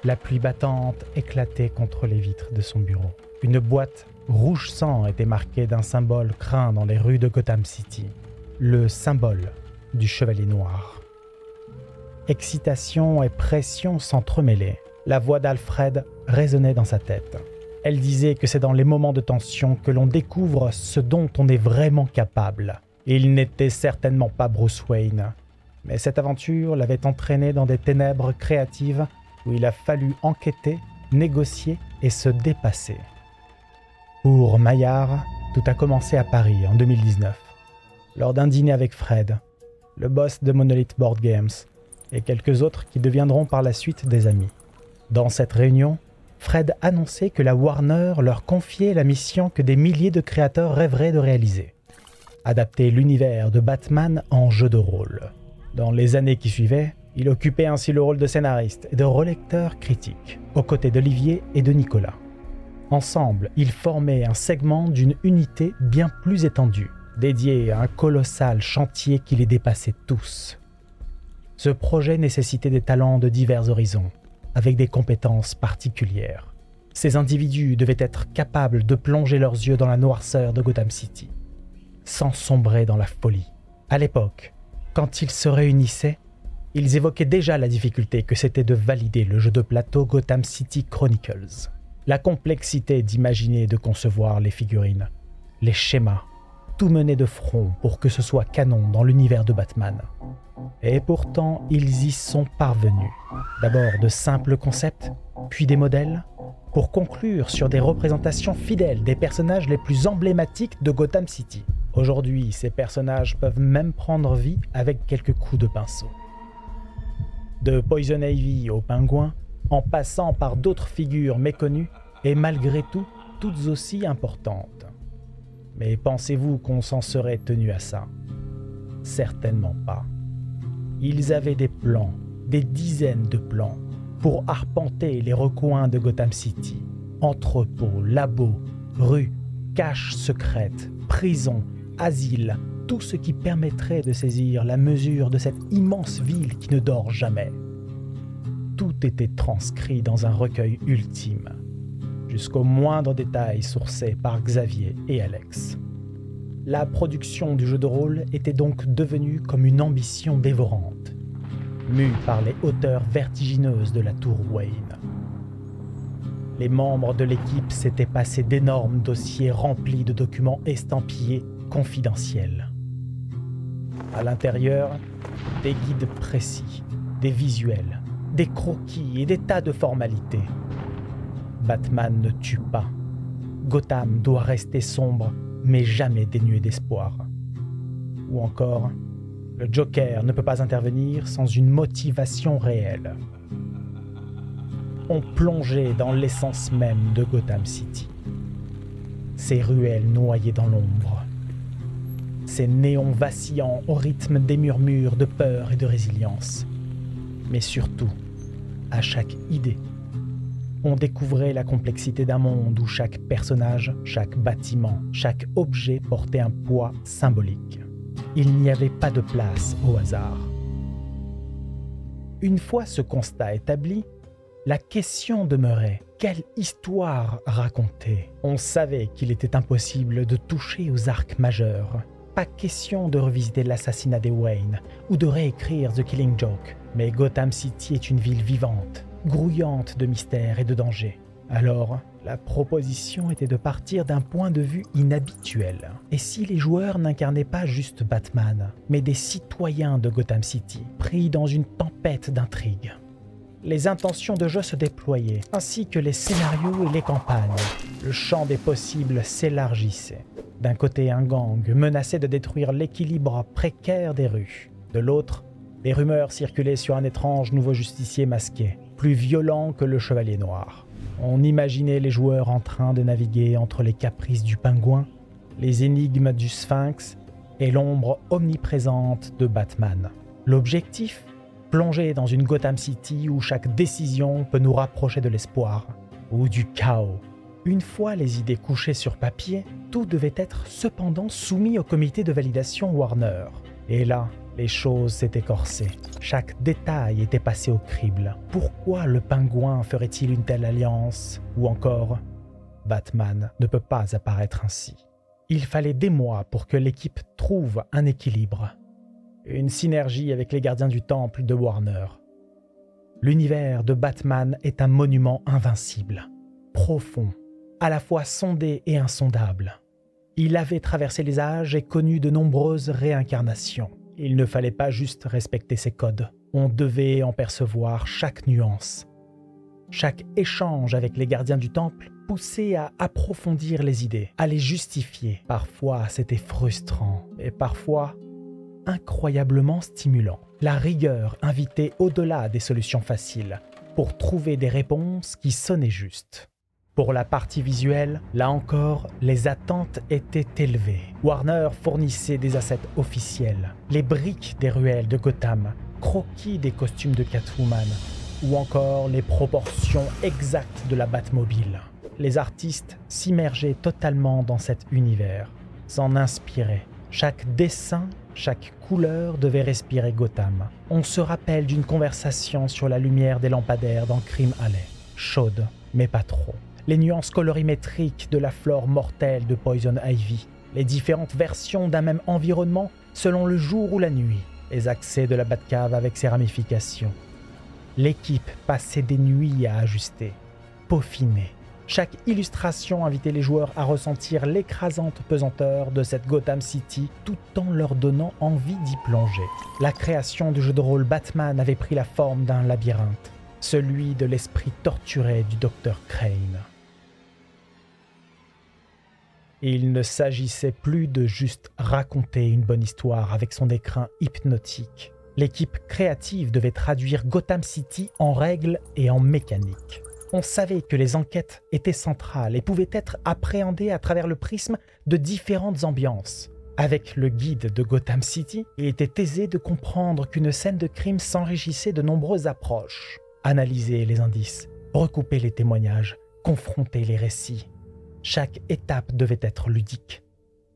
La pluie battante éclatait contre les vitres de son bureau. Une boîte rouge sang était marquée d'un symbole craint dans les rues de Gotham City. Le symbole du Chevalier Noir. Excitation et pression s'entremêlaient. La voix d'Alfred résonnait dans sa tête. Elle disait que c'est dans les moments de tension que l'on découvre ce dont on est vraiment capable. Il n'était certainement pas Bruce Wayne, mais cette aventure l'avait entraîné dans des ténèbres créatives où il a fallu enquêter, négocier et se dépasser. Pour Maillard, tout a commencé à Paris en 2019, lors d'un dîner avec Fred, le boss de Monolith Board Games, et quelques autres qui deviendront par la suite des amis. Dans cette réunion, Fred annonçait que la Warner leur confiait la mission que des milliers de créateurs rêveraient de réaliser. Adapter l'univers de Batman en jeu de rôle. Dans les années qui suivaient, il occupait ainsi le rôle de scénariste et de relecteur critique, aux côtés d'Olivier et de Nicolas. Ensemble, ils formaient un segment d'une unité bien plus étendue, dédiée à un colossal chantier qui les dépassait tous. Ce projet nécessitait des talents de divers horizons, avec des compétences particulières. Ces individus devaient être capables de plonger leurs yeux dans la noirceur de Gotham City, sans sombrer dans la folie. À l'époque, quand ils se réunissaient, ils évoquaient déjà la difficulté que c'était de valider le jeu de plateau Gotham City Chronicles. La complexité d'imaginer et de concevoir les figurines, les schémas, tout mené de front pour que ce soit canon dans l'univers de Batman. Et pourtant, ils y sont parvenus. D'abord de simples concepts, puis des modèles, pour conclure sur des représentations fidèles des personnages les plus emblématiques de Gotham City. Aujourd'hui, ces personnages peuvent même prendre vie avec quelques coups de pinceau. De Poison Ivy au Pingouin, en passant par d'autres figures méconnues et malgré tout, toutes aussi importantes. Mais pensez-vous qu'on s'en serait tenu à ça? Certainement pas. Ils avaient des plans, des dizaines de plans, pour arpenter les recoins de Gotham City. Entrepôts, labos, rues, caches secrètes, prisons, asiles, tout ce qui permettrait de saisir la mesure de cette immense ville qui ne dort jamais. Tout était transcrit dans un recueil ultime, jusqu'au moindre détail sourcé par Xavier et Alex. La production du jeu de rôle était donc devenue comme une ambition dévorante, mue par les hauteurs vertigineuses de la tour Wayne. Les membres de l'équipe s'étaient passés d'énormes dossiers remplis de documents estampillés confidentiels. À l'intérieur, des guides précis, des visuels, des croquis et des tas de formalités. Batman ne tue pas. Gotham doit rester sombre, mais jamais dénué d'espoir. Ou encore, le Joker ne peut pas intervenir sans une motivation réelle. On plongeait dans l'essence même de Gotham City. Ces ruelles noyées dans l'ombre. Ces néons vacillants au rythme des murmures de peur et de résilience. Mais surtout, à chaque idée, on découvrait la complexité d'un monde où chaque personnage, chaque bâtiment, chaque objet portait un poids symbolique. Il n'y avait pas de place au hasard. Une fois ce constat établi, la question demeurait: quelle histoire raconter? On savait qu'il était impossible de toucher aux arcs majeurs. Pas question de revisiter l'assassinat des Wayne ou de réécrire The Killing Joke. Mais Gotham City est une ville vivante, grouillante de mystères et de dangers. Alors, la proposition était de partir d'un point de vue inhabituel. Et si les joueurs n'incarnaient pas juste Batman, mais des citoyens de Gotham City, pris dans une tempête d'intrigues? Les intentions de jeu se déployaient, ainsi que les scénarios et les campagnes. Le champ des possibles s'élargissait. D'un côté, un gang menaçait de détruire l'équilibre précaire des rues. De l'autre, des rumeurs circulaient sur un étrange nouveau justicier masqué, plus violent que le Chevalier Noir. On imaginait les joueurs en train de naviguer entre les caprices du Pingouin, les énigmes du Sphinx et l'ombre omniprésente de Batman. L'objectif ? Plonger dans une Gotham City où chaque décision peut nous rapprocher de l'espoir ou du chaos. Une fois les idées couchées sur papier, tout devait être cependant soumis au comité de validation Warner. Et là, les choses s'étaient corsées. Chaque détail était passé au crible. Pourquoi le pingouin ferait-il une telle alliance? Ou encore, Batman ne peut pas apparaître ainsi. Il fallait des mois pour que l'équipe trouve un équilibre. Une synergie avec les gardiens du temple de Warner. L'univers de Batman est un monument invincible, profond, à la fois sondé et insondable. Il avait traversé les âges et connu de nombreuses réincarnations. Il ne fallait pas juste respecter ses codes. On devait en percevoir chaque nuance. Chaque échange avec les gardiens du temple poussait à approfondir les idées, à les justifier. Parfois, c'était frustrant et parfois incroyablement stimulant. La rigueur invitait au-delà des solutions faciles pour trouver des réponses qui sonnaient justes. Pour la partie visuelle, là encore, les attentes étaient élevées. Warner fournissait des assets officiels, les briques des ruelles de Gotham, croquis des costumes de Catwoman, ou encore les proportions exactes de la Batmobile. Les artistes s'immergeaient totalement dans cet univers, s'en inspiraient. Chaque dessin, chaque couleur devait respirer Gotham. On se rappelle d'une conversation sur la lumière des lampadaires dans Crime Alley. Chaude, mais pas trop. Les nuances colorimétriques de la flore mortelle de Poison Ivy, les différentes versions d'un même environnement selon le jour ou la nuit, les accès de la Batcave avec ses ramifications. L'équipe passait des nuits à ajuster, peaufiner. Chaque illustration invitait les joueurs à ressentir l'écrasante pesanteur de cette Gotham City tout en leur donnant envie d'y plonger. La création du jeu de rôle Batman avait pris la forme d'un labyrinthe, celui de l'esprit torturé du Dr. Crane. Il ne s'agissait plus de juste raconter une bonne histoire avec son écrin hypnotique. L'équipe créative devait traduire Gotham City en règles et en mécanique. On savait que les enquêtes étaient centrales et pouvaient être appréhendées à travers le prisme de différentes ambiances. Avec le guide de Gotham City, il était aisé de comprendre qu'une scène de crime s'enrichissait de nombreuses approches. Analyser les indices, recouper les témoignages, confronter les récits. Chaque étape devait être ludique,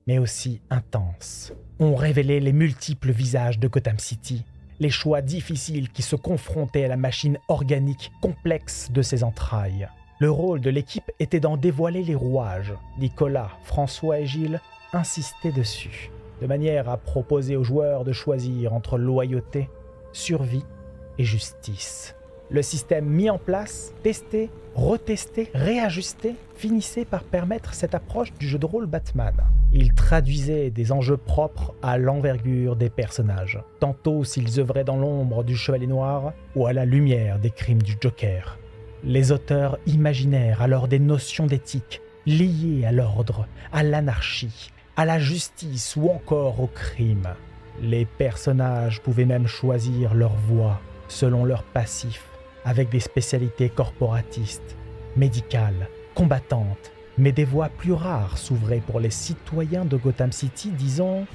mais aussi intense. On révélait les multiples visages de Gotham City, les choix difficiles qui se confrontaient à la machine organique complexe de ses entrailles. Le rôle de l'équipe était d'en dévoiler les rouages. Nicolas, François et Gilles insistaient dessus, de manière à proposer aux joueurs de choisir entre loyauté, survie et justice. Le système mis en place, testé, retesté, réajusté, finissait par permettre cette approche du jeu de rôle Batman. Il traduisait des enjeux propres à l'envergure des personnages, tantôt s'ils œuvraient dans l'ombre du Chevalier Noir ou à la lumière des crimes du Joker. Les auteurs imaginèrent alors des notions d'éthique liées à l'ordre, à l'anarchie, à la justice ou encore au crime. Les personnages pouvaient même choisir leur voie selon leur passif, avec des spécialités corporatistes, médicales, combattantes, mais des voies plus rares s'ouvraient pour les citoyens de Gotham City, disons,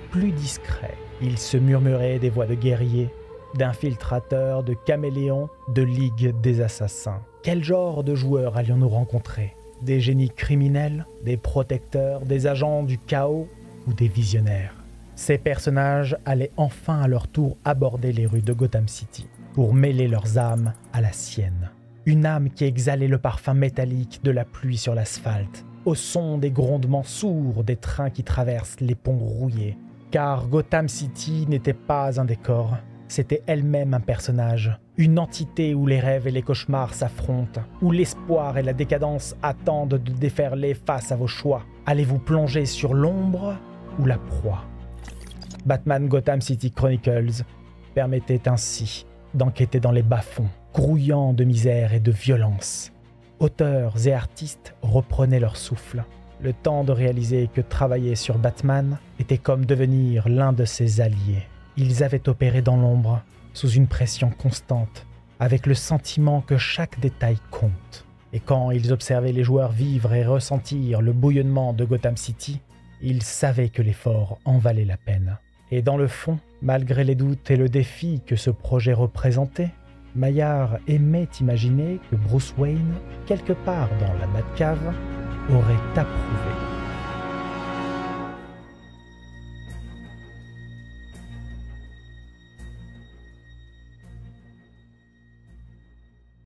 plus discrets. Il se murmurait des voix de guerriers, d'infiltrateurs, de caméléons, de ligue des assassins. Quel genre de joueurs allions-nous rencontrer? Des génies criminels, des protecteurs, des agents du chaos ou des visionnaires? Ces personnages allaient enfin à leur tour aborder les rues de Gotham City pour mêler leurs âmes à la sienne. Une âme qui exhalait le parfum métallique de la pluie sur l'asphalte, au son des grondements sourds des trains qui traversent les ponts rouillés. Car Gotham City n'était pas un décor, c'était elle-même un personnage, une entité où les rêves et les cauchemars s'affrontent, où l'espoir et la décadence attendent de déferler face à vos choix. Allez-vous plonger sur l'ombre ou la proie? Batman Gotham City Chronicles permettait ainsi d'enquêter dans les bas-fonds, grouillant de misère et de violence. Auteurs et artistes reprenaient leur souffle, le temps de réaliser que travailler sur Batman était comme devenir l'un de ses alliés. Ils avaient opéré dans l'ombre, sous une pression constante, avec le sentiment que chaque détail compte. Et quand ils observaient les joueurs vivre et ressentir le bouillonnement de Gotham City, ils savaient que l'effort en valait la peine. Et dans le fond, malgré les doutes et le défi que ce projet représentait, Maillard aimait imaginer que Bruce Wayne, quelque part dans la Batcave, aurait approuvé.